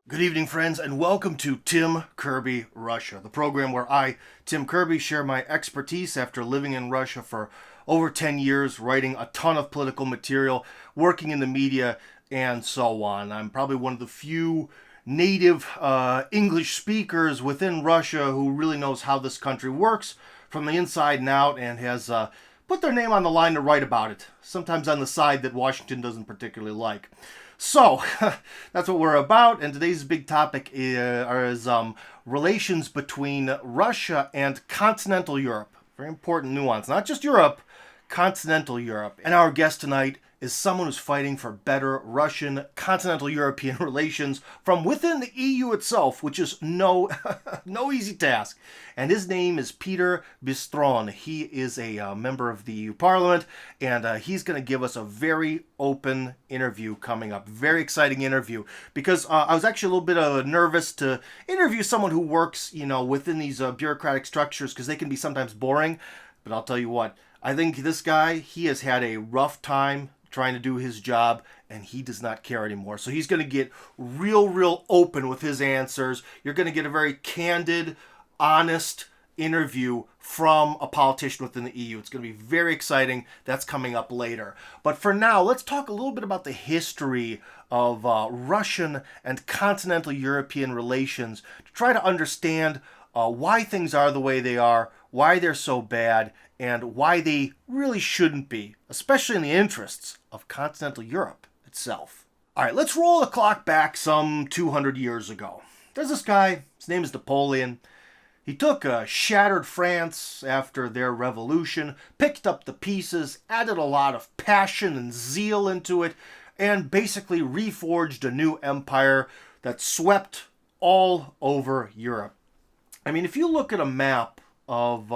Good evening, friends, and welcome to Kirby Russia, the program where I, Tim Kirby, share my expertise after living in Russia for over 10 years, writing a ton of political material, working in the media, and so on. I'm probably one of the few native English speakers within Russia who really knows how this country works from the inside and out and has put their name on the line to write about it, sometimes on the side that Washington doesn't particularly like. So, that's what we're about, and today's big topic is relations between Russia and continental Europe. Very important nuance. Not just Europe, continental Europe. And our guest tonight is someone who's fighting for better Russian continental European relations from within the EU itself, which is no easy task. And his name is Petr Bystron. He is a member of the EU Parliament, and he's going to give us a very open interview coming up. Very exciting interview, because I was actually a little bit nervous to interview someone who works, within these bureaucratic structures, because they can be sometimes boring. But I'll tell you what, I think this guy, he has had a rough time trying to do his job, and he does not care anymore. So he's going to get real open with his answers. You're going to get a very candid, honest interview from a politician within the EU. It's going to be very exciting. That's coming up later. But for now, let's talk a little bit about the history of Russian and continental European relations to try to understand why things are the way they are, why they're so bad, and why they really shouldn't be, especially in the interests of continental Europe itself. All right, let's roll the clock back some 200 years ago. There's this guy, his name is Napoleon. He took shattered France after their revolution, picked up the pieces, added a lot of passion and zeal into it, and basically reforged a new empire that swept all over Europe. I mean, if you look at a map of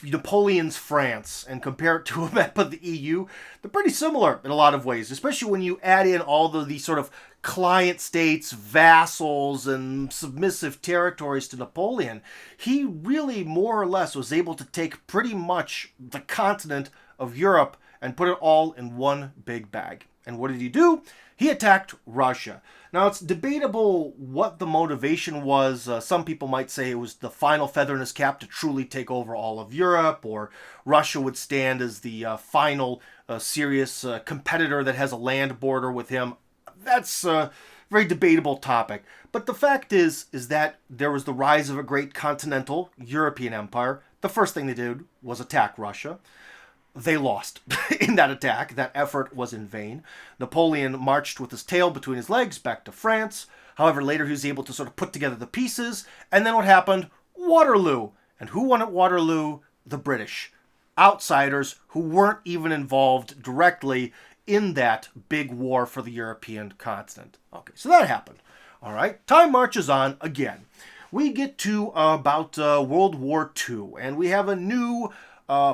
Napoleon's France and compare it to a map of the EU, they're pretty similar in a lot of ways, especially when you add in all these sort of client states, vassals, and submissive territories to Napoleon. He really more or less was able to take pretty much the continent of Europe and put it all in one big bag. And what did he do? He attacked Russia. Now, it's debatable what the motivation was. Some people might say it was the final feather in his cap to truly take over all of Europe, or Russia would stand as the final serious competitor that has a land border with him. That's a very debatable topic. But the fact is that there was the rise of a great continental European empire. The first thing they did was attack Russia. They lost in that attack. That effort was in vain. Napoleon marched with his tail between his legs back to France. However, later he was able to sort of put together the pieces. And then what happened? Waterloo. And who won at Waterloo? The British. Outsiders who weren't even involved directly in that big war for the European continent. Okay, so that happened. All right, time marches on again. We get to about World War II, and we have a new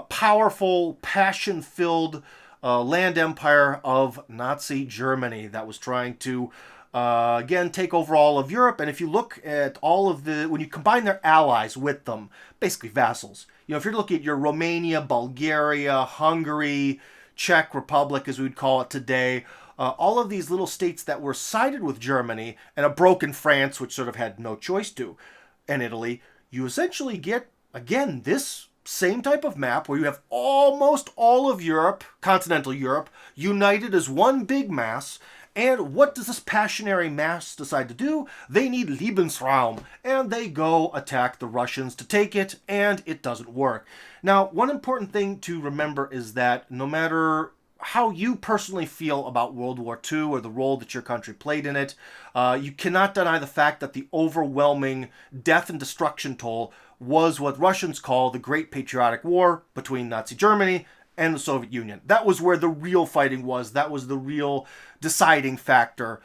powerful, passion-filled land empire of Nazi Germany that was trying to, again, take over all of Europe. And if you look at all of when you combine their allies with them, basically vassals, if you're looking at your Romania, Bulgaria, Hungary, Czech Republic, as we would call it today, all of these little states that were sided with Germany, and a broken France, which sort of had no choice to, and Italy, you essentially get, again, this same type of map where you have almost all of Europe, continental Europe, united as one big mass. And what does this passionary mass decide to do? They need Lebensraum, and they go attack the Russians to take it, and it doesn't work. Now, one important thing to remember is that no matter how you personally feel about World War II or the role that your country played in it, you cannot deny the fact that the overwhelming death and destruction toll was what Russians call the Great Patriotic War between Nazi Germany and the Soviet Union. That was where the real fighting was. That was the real deciding factor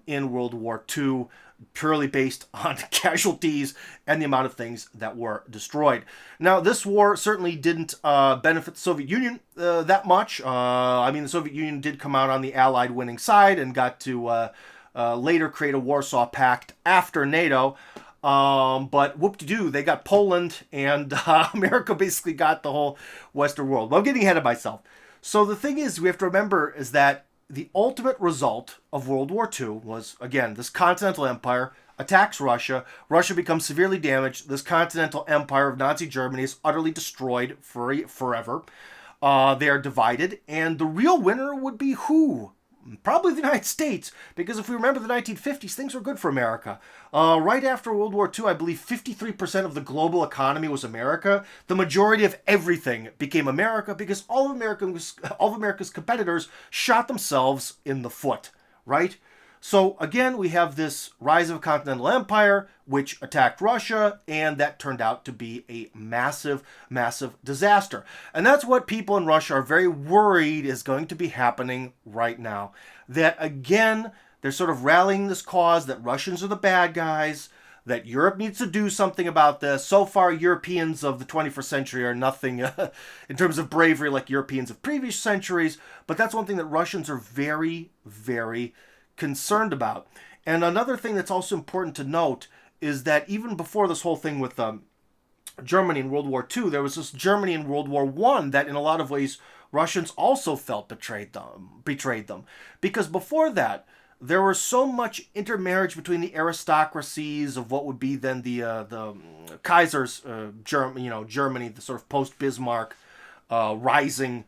in World War II, purely based on casualties and the amount of things that were destroyed. Now, this war certainly didn't benefit the Soviet Union that much. The Soviet Union did come out on the Allied winning side and got to later create a Warsaw Pact after NATO. But whoop-de-doo, they got Poland, and America basically got the whole Western world. Well, I'm getting ahead of myself. So the thing is, we have to remember is that the ultimate result of World War II was, again, this continental empire attacks Russia. Russia becomes severely damaged. This continental empire of Nazi Germany is utterly destroyed forever. They are divided, and the real winner would be who? Probably the United States, because if we remember the 1950s, things were good for America. Right after World War II, I believe 53% of the global economy was America. The majority of everything became America because all of America's competitors shot themselves in the foot, right? So again, we have this rise of a continental empire, which attacked Russia, and that turned out to be a massive, massive disaster. And that's what people in Russia are very worried is going to be happening right now. That again, they're sort of rallying this cause that Russians are the bad guys, that Europe needs to do something about this. So far, Europeans of the 21st century are nothing in terms of bravery like Europeans of previous centuries, but that's one thing that Russians are very, very concerned about. And another thing that's also important to note is that even before this whole thing with Germany in World War II, there was this Germany in World War I that in a lot of ways Russians also felt betrayed them. Because before that, there was so much intermarriage between the aristocracies of what would be then the Kaiser's Germany, the sort of post-Bismarck rising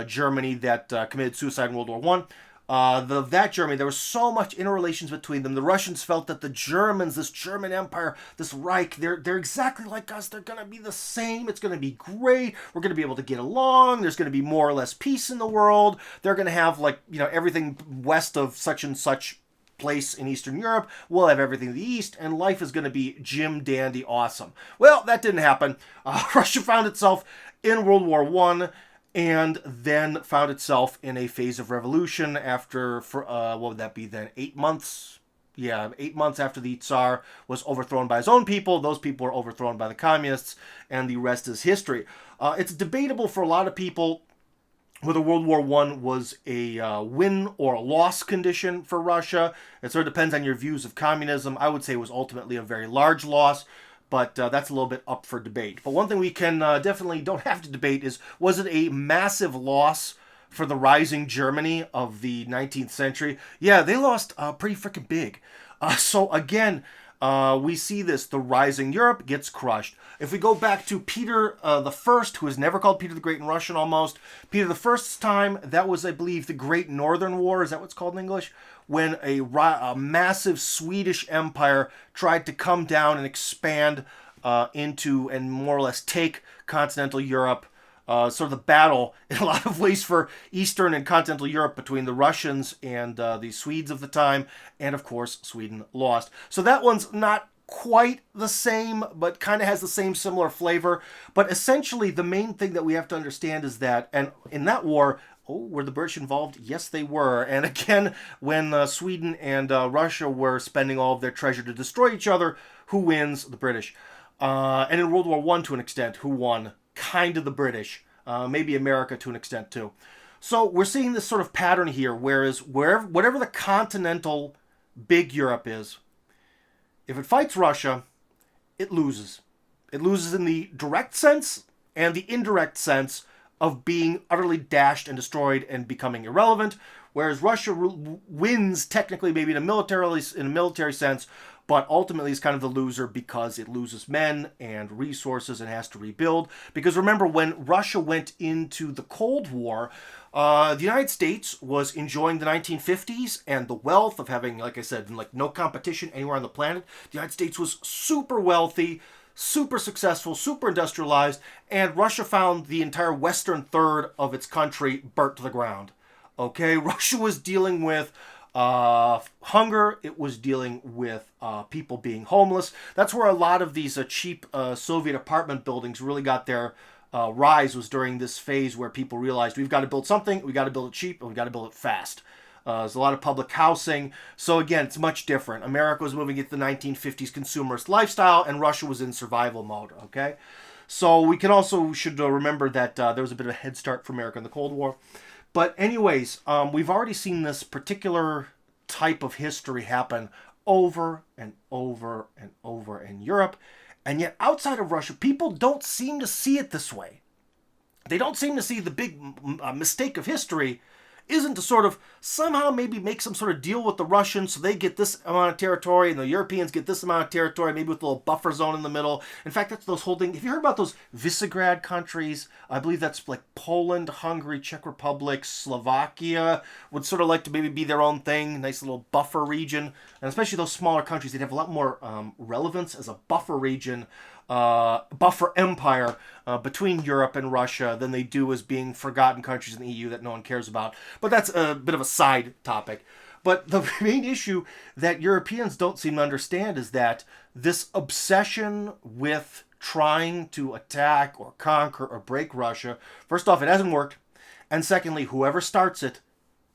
Germany that committed suicide in World War I. That Germany, there was so much interrelations between them. The Russians felt that the Germans, this German Empire, this Reich, they're exactly like us. They're going to be the same. It's going to be great. We're going to be able to get along. There's going to be more or less peace in the world. They're going to have everything west of such and such place in Eastern Europe. We'll have everything in the East, and life is going to be Jim Dandy awesome. Well, that didn't happen. Russia found itself in World War I, and then found itself in a phase of revolution after, what would that be then, 8 months? Yeah, 8 months after the Tsar was overthrown by his own people. Those people were overthrown by the communists, and the rest is history. It's debatable for a lot of people whether World War I was a win or a loss condition for Russia. It sort of depends on your views of communism. I would say it was ultimately a very large loss, but that's a little bit up for debate. But one thing we can definitely don't have to debate is, was it a massive loss for the rising Germany of the 19th century? Yeah, they lost pretty freaking big. So again, we see this. The rising Europe gets crushed. If we go back to Peter the First, who is never called Peter the Great in Russian almost, Peter the First's time, that was, I believe, the Great Northern War. Is that what's called in English? When a massive Swedish empire tried to come down and expand into and more or less take continental Europe. Sort of the battle in a lot of ways for Eastern and continental Europe between the Russians and the Swedes of the time. And of course, Sweden lost. So that one's not quite the same, but kind of has the same similar flavor. But essentially, the main thing that we have to understand is that, and in that war, were the British involved? Yes, they were. And again, when Sweden and Russia were spending all of their treasure to destroy each other, who wins? The British. And in World War I, to an extent, who won? Kind of the British. Maybe America to an extent, too. So we're seeing this sort of pattern here, whereas whatever the continental big Europe is, if it fights Russia, it loses. It loses in the direct sense and the indirect sense of being utterly dashed and destroyed and becoming irrelevant, whereas Russia wins technically maybe in a military sense, but ultimately is kind of the loser because it loses men and resources and has to rebuild. Because remember, when Russia went into the Cold War, the United States was enjoying the 1950s and the wealth of having, like I said, no competition anywhere on the planet. The United States was super wealthy, super successful, super industrialized, and Russia found the entire western third of its country burnt to the ground. Okay, Russia was dealing with hunger. It was dealing with people being homeless. That's where a lot of these cheap Soviet apartment buildings really got their rise, was during this phase where people realized we've got to build something, we got to build it cheap, and we got to build it fast. There's a lot of public housing. So again, it's much different. America was moving into the 1950s consumerist lifestyle, and Russia was in survival mode, okay? So we should remember that there was a bit of a head start for America in the Cold War. But anyways, we've already seen this particular type of history happen over and over and over in Europe. And yet outside of Russia, people don't seem to see it this way. They don't seem to see the big mistake of history isn't to sort of somehow maybe make some sort of deal with the Russians so they get this amount of territory and the Europeans get this amount of territory, maybe with a little buffer zone in the middle. In fact, that's those holding. Have you heard about those Visegrad countries? I believe that's like Poland, Hungary, Czech Republic, Slovakia would sort of like to maybe be their own thing, nice little buffer region. And especially those smaller countries, they'd have a lot more relevance as a buffer region, buffer empire between Europe and Russia than they do as being forgotten countries in the EU that no one cares about. But that's a bit of a side topic. But the main issue that Europeans don't seem to understand is that this obsession with trying to attack or conquer or break Russia, first off, it hasn't worked. And secondly, whoever starts it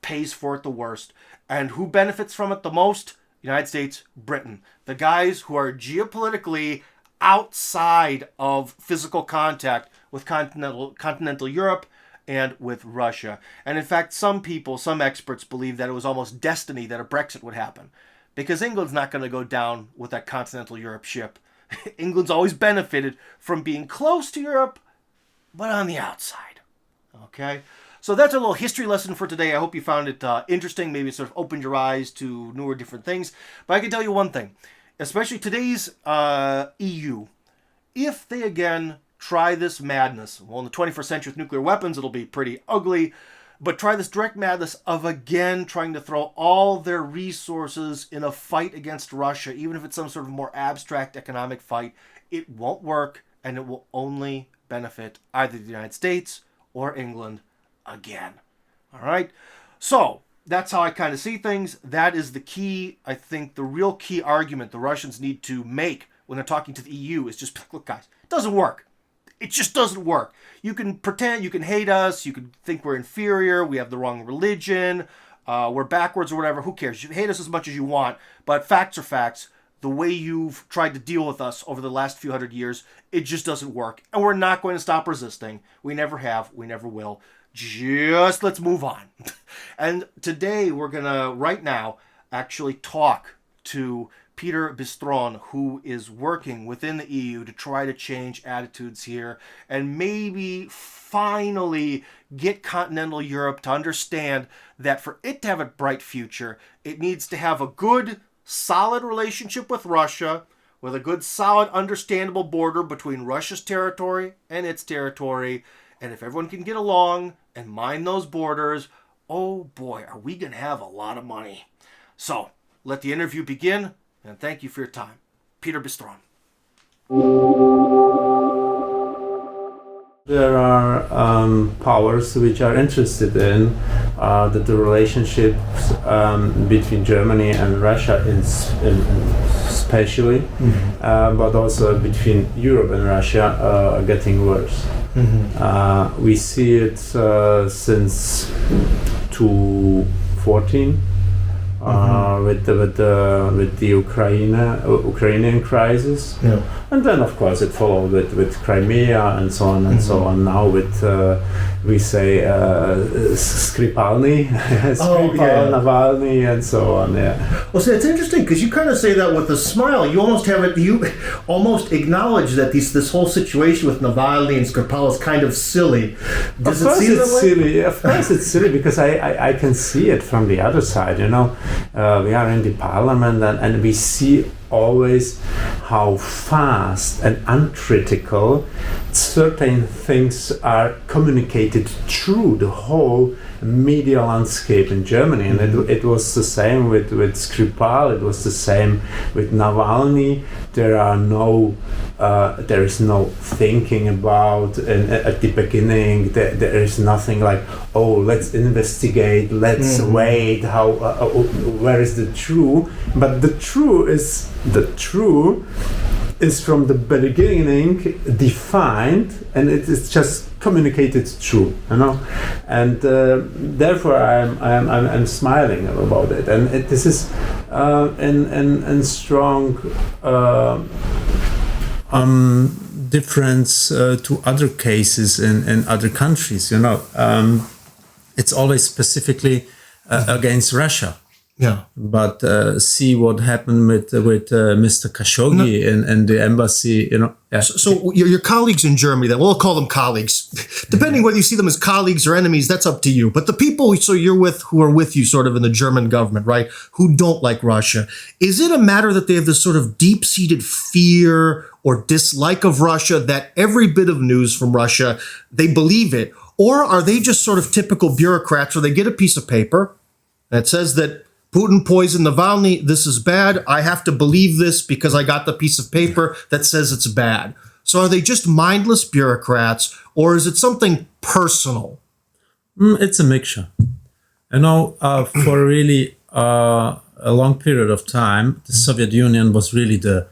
pays for it the worst. And who benefits from it the most? United States, Britain. The guys who are geopolitically outside of physical contact with continental Europe and with Russia. And in fact, some experts believe that it was almost destiny that a Brexit would happen, because England's not going to go down with that continental Europe ship. England's always benefited from being close to Europe, but on the outside. Okay? So that's a little history lesson for today. I hope you found it interesting. Maybe it sort of opened your eyes to newer different things. But I can tell you one thing, especially today's EU, if they again try this madness, well, in the 21st century with nuclear weapons, it'll be pretty ugly, but try this direct madness of again trying to throw all their resources in a fight against Russia, even if it's some sort of more abstract economic fight, it won't work, and it will only benefit either the United States or England again. All right? So that's how I kind of see things. That is the key, I think, the real key argument the Russians need to make when they're talking to the EU is just, look, guys, it doesn't work. It just doesn't work. You can pretend, you can hate us, you can think we're inferior, we have the wrong religion, we're backwards or whatever. Who cares? You hate us as much as you want, but facts are facts. The way you've tried to deal with us over the last few hundred years, it just doesn't work. And we're not going to stop resisting. We never have. We never will. Just let's move on. And today we're going to, right now, actually talk to Petr Bystron, who is working within the EU to try to change attitudes here and maybe finally get continental Europe to understand that for it to have a bright future, it needs to have a good, solid relationship with Russia, with a good, solid, understandable border between Russia's territory and its territory. And if everyone can get along and mind those borders, oh boy, are we going to have a lot of money. So, let the interview begin, and thank you for your time. Petr Bystron. There are powers which are interested in that the relationships between Germany and Russia, especially, but also between Europe and Russia, are getting worse. We see it since 2014 with the Ukrainian crisis, and then of course it followed with Crimea and so on and so on. Now with we say Skripalny, Navalny, and so on. Yeah. Well, see, it's interesting because you kind of say that with a smile. You almost have it. You almost acknowledge that this whole situation with Navalny and Skripal is kind of silly. Does it seem that way? Silly. Of course, it's silly because I can see it from the other side. You know, we are in the parliament and we see always how fast and uncritical certain things are communicated through the whole media landscape in Germany. And it was the same with Skripal, it was the same with Navalny. There is no thinking about, and at the beginning there is nothing like, oh, let's investigate, let's wait, where is the truth? But the truth is from the beginning defined, and it is just communicated true, you know, and therefore I'm smiling about it, and this is in strong difference to other cases in other countries, you know. It's always specifically against Russia. Yeah. But see what happened with Mr. Khashoggi in the embassy, Yeah. So your colleagues in Germany, then we'll call them colleagues, depending whether you see them as colleagues or enemies, that's up to you. But the people who are with you sort of in the German government, right, who don't like Russia, is it a matter that they have this sort of deep-seated fear or dislike of Russia, that every bit of news from Russia, they believe it? Or are they just sort of typical bureaucrats where they get a piece of paper that says that Putin poisoned Navalny, this is bad, I have to believe this because I got the piece of paper that says it's bad. So are they just mindless bureaucrats, or is it something personal? It's a mixture. For really a long period of time, the Soviet Union was really the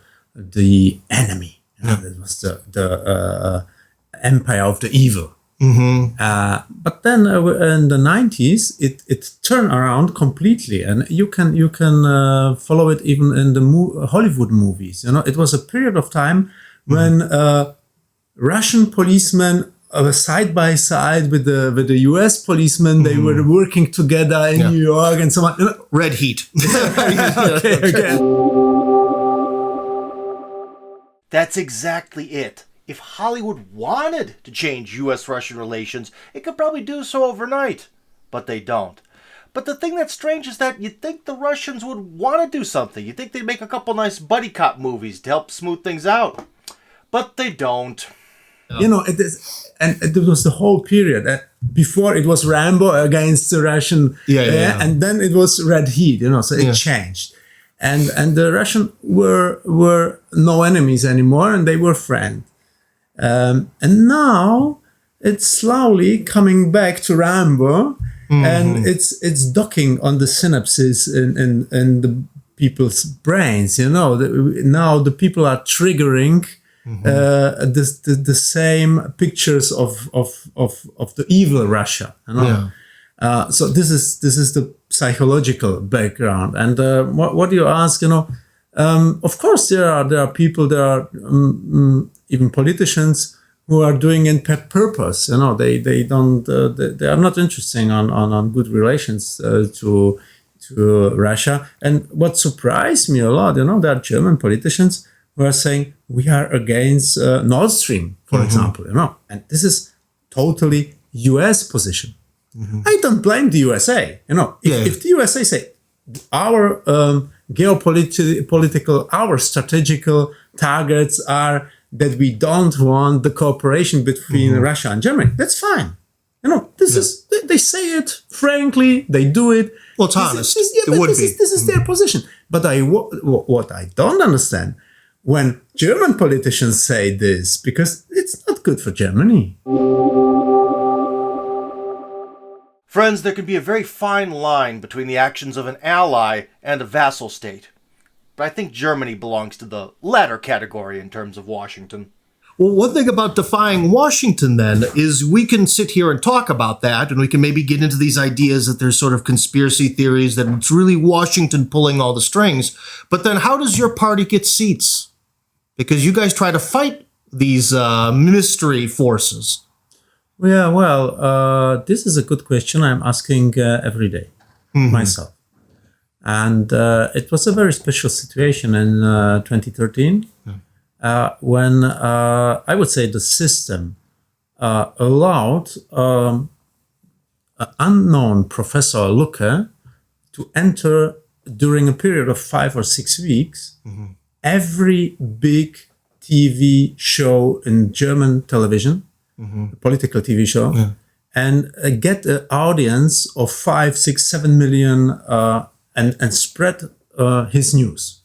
enemy. It was the empire of the evil. But then in the 90s, it turned around completely, and you can follow it even in the Hollywood movies. It was a period of time when Russian policemen side by side with the US policemen, they were working together in New York and so on. Red heat. Okay. That's exactly it. If Hollywood wanted to change U.S.-Russian relations, it could probably do so overnight. But they don't. But the thing that's strange is that you'd think the Russians would want to do something. You'd think they'd make a couple nice buddy cop movies to help smooth things out. But they don't. It is, and it was the whole period. Before it was Rambo against the Russian, and then it was Red Heat, so it changed. And the Russians were no enemies anymore, and they were friends. And now it's slowly coming back to Rambo, and it's docking on the synapses in the people's brains. Now the people are triggering the same pictures of the evil Russia. So this is the psychological background. And what you ask, of course there are people, there are even politicians who are doing it per purpose. They don't they are not interested on good relations to Russia. And what surprised me a lot, there are German politicians who are saying we are against Nord Stream, for example. And this is totally U.S. position. I don't blame the USA. If the USA say our geopolitical, our strategical targets are that we don't want the cooperation between Russia and Germany, that's fine. This is, they say it frankly, they do it. Well, it's honest. This is their position. But what I don't understand, when German politicians say this, because it's not good for Germany. Friends, there can be a very fine line between the actions of an ally and a vassal state. But I think Germany belongs to the latter category in terms of Washington. Well, one thing about defying Washington, then, is we can sit here and talk about that, and we can maybe get into these ideas that there's sort of conspiracy theories, that it's really Washington pulling all the strings. But then how does your party get seats? Because you guys try to fight these mystery forces. Yeah, well, this is a good question I'm asking every day myself. And it was a very special situation in 2013 when I would say the system allowed an unknown Professor Lucke to enter during a period of 5 or 6 weeks every big TV show in German television, a political TV show, and get an audience of 5, 6, 7 million and spread his news.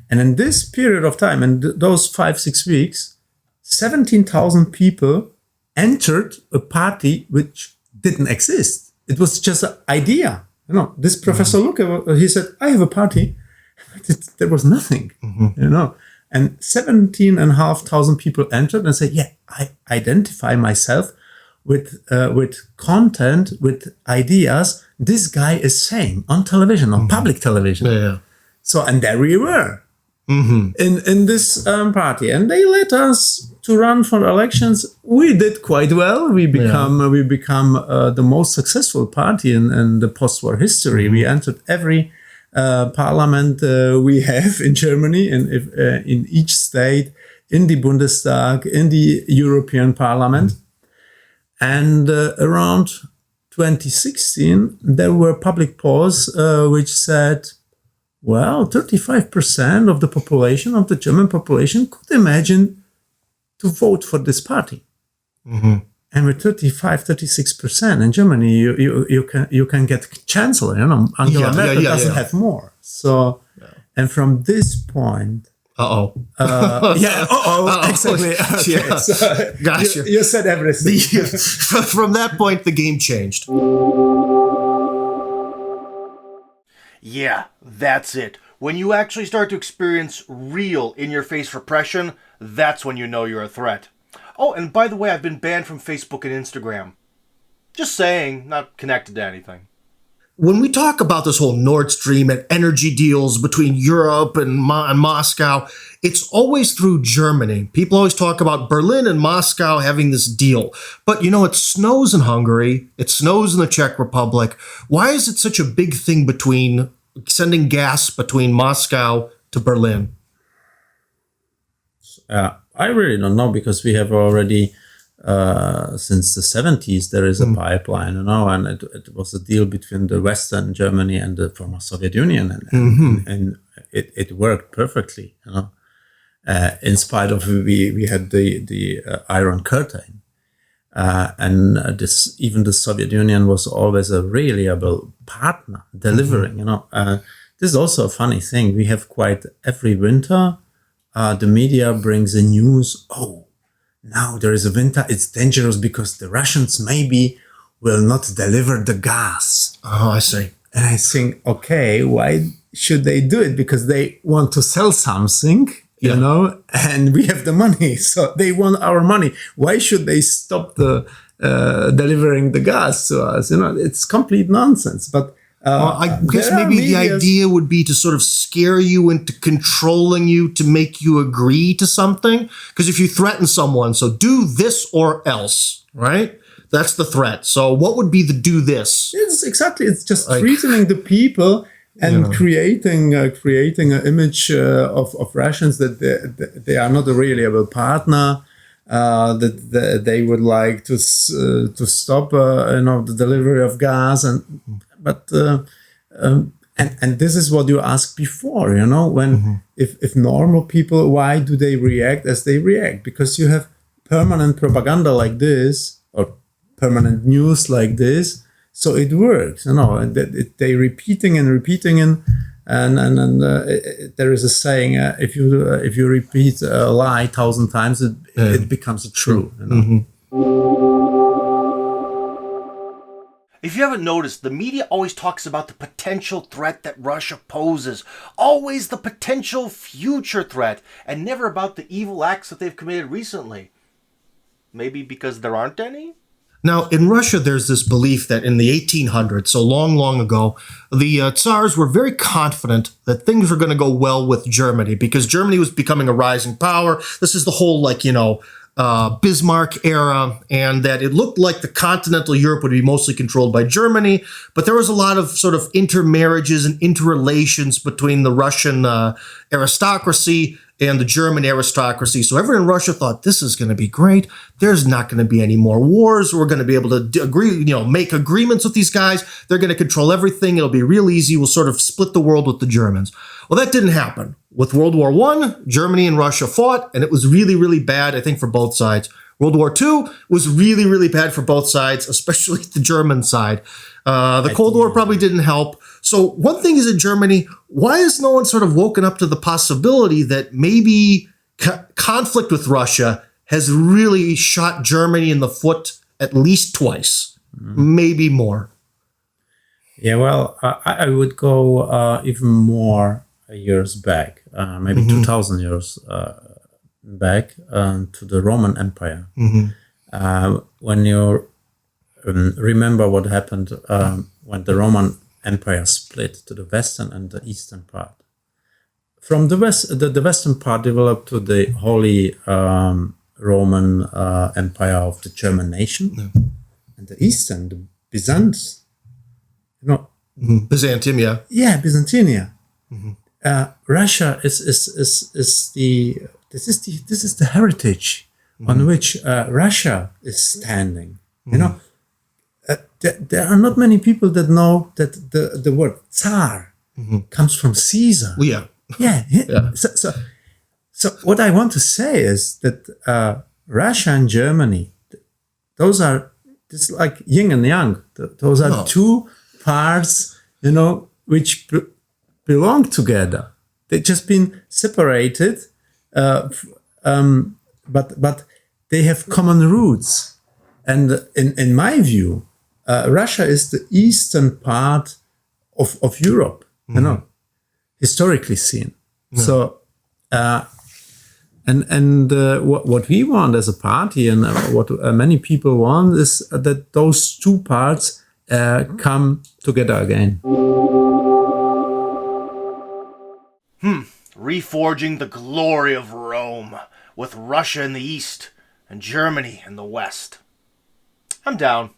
And in this period of time, and those 5, 6 weeks, 17,000 people entered a party which didn't exist. It was just an idea. This Professor Lucke, he said, I have a party. There was nothing, And 17,500 people entered and said, yeah, I identify myself with content, with ideas this guy is saying on television, on public television. So, and there we were. in this party, and they let us to run for elections. We did quite well. We become the most successful party in the post-war history. We entered every parliament we have in Germany, in each state, in the Bundestag, in the European Parliament. And around 2016, there were public polls which said, well, 35% of the population, of the German population, could imagine to vote for this party. And with 36% in Germany, you can get chancellor. Angela Merkel doesn't have more. So, and from this point, exactly. Okay. Yeah. So Gotcha. you said everything. From that point, the game changed. Yeah, that's it. When you actually start to experience real in-your-face repression, that's when you know you're a threat. Oh, and by the way, I've been banned from Facebook and Instagram. Just saying, not connected to anything. When we talk about this whole Nord Stream and energy deals between Europe and Moscow, it's always through Germany. People always talk about Berlin and Moscow having this deal. But, it snows in Hungary. It snows in the Czech Republic. Why is it such a big thing between sending gas between Moscow to Berlin? I really don't know, because we have already, since the 70s, there is a pipeline, and it was a deal between the Western Germany and the former Soviet Union, and it worked perfectly, in spite of we had the Iron Curtain, and even the Soviet Union was always a reliable partner delivering. This is also a funny thing. We have quite every winter. The media brings the news, now there is a winter, it's dangerous because the Russians maybe will not deliver the gas. Oh, I see. And I think, okay, why should they do it? Because they want to sell something, and we have the money, so they want our money. Why should they stop the delivering the gas to us? It's complete nonsense. But I guess maybe the idea would be to sort of scare you into controlling you to make you agree to something. Because if you threaten someone, so do this or else, right? That's the threat. So what would be the do this? It's just threatening the people and creating an image of Russians that they are not a reliable partner. That they would like to stop the delivery of gas, but this is what you asked before, when if normal people, why do they react as they react? Because you have permanent propaganda like this, or permanent news like this, so it works. They repeating and there is a saying: if you repeat a lie 1,000 times, it becomes true. If you haven't noticed, the media always talks about the potential threat that Russia poses. Always the potential future threat, and never about the evil acts that they've committed recently. Maybe because there aren't any? Now, in Russia, there's this belief that in the 1800s, so long, long ago, the Tsars were very confident that things were going to go well with Germany because Germany was becoming a rising power. This is the whole, Bismarck era, and that it looked like the continental Europe would be mostly controlled by Germany, but there was a lot of sort of intermarriages and interrelations between the Russian aristocracy and the German aristocracy. So everyone in Russia thought, this is going to be great. There's not going to be any more wars. We're going to be able to agree, make agreements with these guys. They're going to control everything. It'll be real easy. We'll sort of split the world with the Germans. Well, that didn't happen. With World War I, Germany and Russia fought, and it was really, really bad, I think, for both sides. World War II was really, really bad for both sides, especially the German side. The Cold War probably didn't help. So one thing is in Germany, why has no one sort of woken up to the possibility that maybe conflict with Russia has really shot Germany in the foot at least twice, maybe more? Yeah, well, I would go even more years back, maybe 2,000 years back to the Roman Empire. When you remember what happened when the Roman Empire split to the western and the eastern part. from the west, the western part developed to the Holy Roman Empire of the German nation, and the eastern, the Byzance, you know, Byzantium, yeah. yeah, Byzantinia. Russia is the heritage on which Russia is standing. You know, there are not many people that know that the word Tsar comes from Caesar. Yeah. Yeah. So what I want to say is that Russia and Germany, those are it's like yin and yang. Those are two parts, you know, which belong together. They've just been separated, but they have common roots. And in my view, Russia is the eastern part of Europe, you know, historically seen. So, what we want as a party and what many people want is that those two parts come together again. Reforging the glory of Rome with Russia in the east and Germany in the west. I'm down.